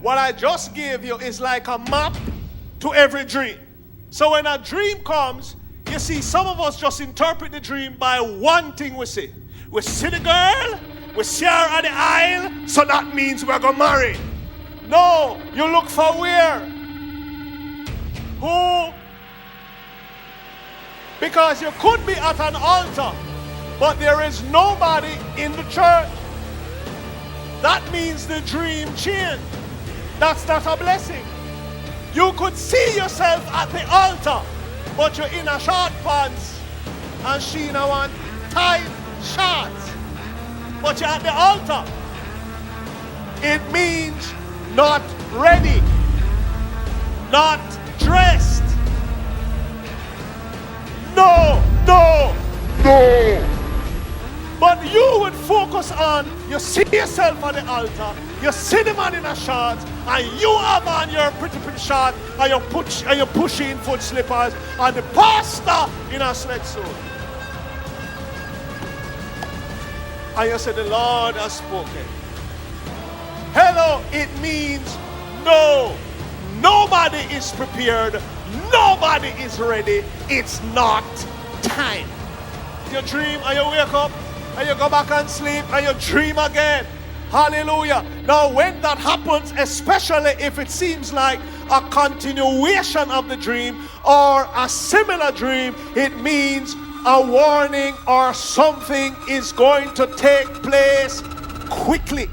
What I just gave you is like a map to every dream. So when a dream comes, you see, some of us just interpret the dream by one thing we see. We see the girl, we see her at the aisle, so that means we're going to marry. No, you look for where? Who? Because you could be at an altar, but there is nobody in the church. That means the dream changed. That's not a blessing. You could see yourself at the altar, but you're in a short pants and she in a one tight shorts. But you're at the altar. It means not ready, not dressed. No. But you would focus on, you see yourself on the altar, you see the man in a shorts, and you have on your pretty short, and you're pushing foot slippers, and the pastor in a sweatsuit. And you say, the Lord has spoken. Hello, it means no. Nobody is prepared. Nobody is ready. It's not time. You dream and you wake up and you go back and sleep and you dream again. Hallelujah. Now when that happens, especially if it seems like a continuation of the dream or a similar dream, it means a warning or something is going to take place quickly.